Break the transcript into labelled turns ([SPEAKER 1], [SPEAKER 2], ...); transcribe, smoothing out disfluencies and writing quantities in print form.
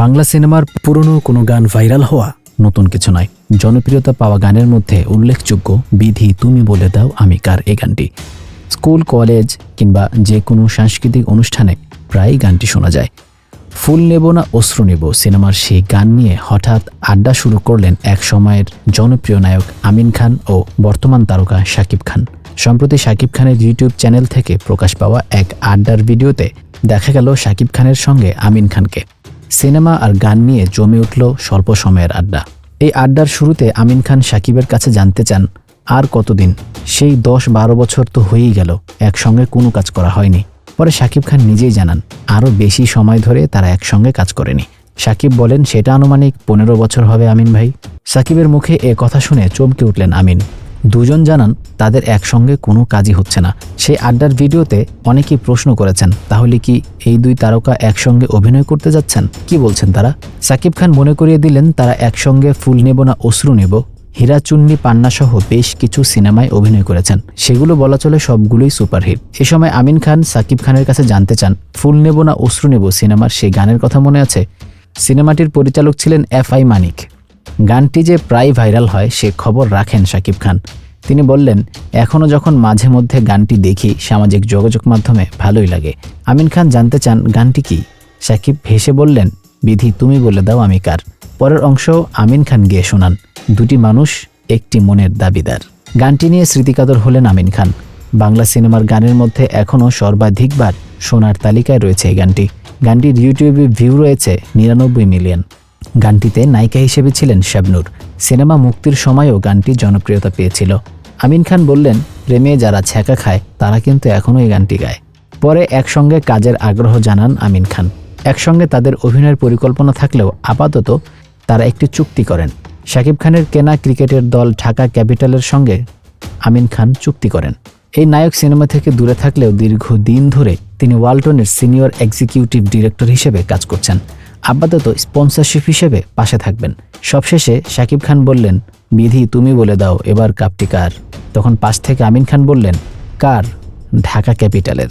[SPEAKER 1] বাংলা সিনেমার পুরনো কোনো গান ভাইরাল হওয়া নতুন কিছু নয়। জনপ্রিয়তা পাওয়া গানের মধ্যে উল্লেখযোগ্য বিধি তুমি বলে দাও আমি কার এই গানটি। স্কুল, কলেজ কিংবা যে কোনো সাংস্কৃতিক অনুষ্ঠানে প্রায় গানটি শোনা যায়। ফুল নেব না অশ্রু নেব সিনেমার সেই গান নিয়ে হঠাৎ আড্ডা শুরু করলেন এক সময়ের জনপ্রিয় নায়ক আমিন খান ও বর্তমান তারকা শাকিব খান। সম্প্রতি শাকিব খানের ইউটিউব চ্যানেল থেকে প্রকাশ পাওয়া এক আড্ডার ভিডিওতে দেখা গেল শাকিব খানের সঙ্গে আমিন খানকে। সিনেমা আর গান নিয়ে জমে উঠল স্বল্প সময়ের আড্ডা। এই আড্ডার শুরুতে আমিন খান শাকিবের কাছে জানতে চান আর কতদিন, সেই 10-12 বছর তো হয়েই গেল, একসঙ্গে কোনো কাজ করা হয়নি। পরে শাকিব খান নিজেই জানান আরও বেশি সময় ধরে তারা একসঙ্গে কাজ করেনি। শাকিব বলেন সেটা আনুমানিক 15 বছর হবে আমিন ভাই। শাকিবের মুখে এ কথা শুনে চমকে উঠলেন আমিন। দুজন জানান তাদের একসঙ্গে কোনো কাজই হচ্ছে না। সেই আড্ডার ভিডিওতে অনেকেই প্রশ্ন করেছেন তাহলে কি এই দুই তারকা একসঙ্গে অভিনয় করতে যাচ্ছেন, কি বলছেন তারা। শাকিব খান মনে করিয়ে দিলেন তারা একসঙ্গে ফুল নেব না অশ্রু নেব, হীরাচুন্নি পান্না সহ বেশ কিছু সিনেমায় অভিনয় করেছেন। সেগুলো বলা চলে সবগুলোই সুপারহিট। এ সময় আমিন খান শাকিব খানের কাছে জানতে চান ফুল নেব না অশ্রু নেব সিনেমার সেই গানের কথা মনে আছে? সিনেমাটির পরিচালক ছিলেন FI মানিক। গানটি যে প্রায় ভাইরাল হয় সে খবর রাখেন শাকিব খান। তিনি বললেন এখনও যখন মাঝে মধ্যে গানটি দেখি সামাজিক যোগাযোগ মাধ্যমে ভালোই লাগে। আমিন খান জানতে চান গানটি কি? শাকিব হেসে বললেন বিধি তুমি বলে দাও আমি কার। পরের অংশ আমিন খান গেয়ে শোনান দুটি মানুষ একটি মনের দাবিদার। গানটি নিয়ে স্মৃতিকাতর হলেন আমিন খান। বাংলা সিনেমার গানের মধ্যে এখনও সর্বাধিকবার শোনার তালিকায় রয়েছে এই গানটি। গানটির ইউটিউবে ভিউ রয়েছে 99 মিলিয়ন। গানটিতে নায়িকা হিসেবে ছিলেন শাবনূর। সিনেমা মুক্তির সময়ও গানটি জনপ্রিয়তা পেয়েছিল। আমিন খান বললেন প্রেমে যারা ছ্যাঁকা খায় তারা কিন্তু এখনও এই গানটি গায়। পরে একসঙ্গে কাজের আগ্রহ জানান আমিন খান। একসঙ্গে তাদের অভিনয়ের পরিকল্পনা থাকলেও আপাতত তারা একটি চুক্তি করেন। শাকিব খানের কেনা ক্রিকেটের দল ঢাকা ক্যাপিটালের সঙ্গে আমিন খান চুক্তি করেন। এই নায়ক সিনেমা থেকে দূরে থাকলেও দীর্ঘদিন ধরে তিনি ওয়ালটনের সিনিয়র এক্সিকিউটিভ ডিরেক্টর হিসেবে কাজ করছেন। আপাতত স্পন্সরশিপ হিসেবে পাশে থাকবেন। সবশেষে শাকিব খান বললেন বিধি তুমি বলে দাও এবার কাপটি কার। তখন পাশ থেকে আমিন খান বললেন কার? ঢাকা ক্যাপিটালের।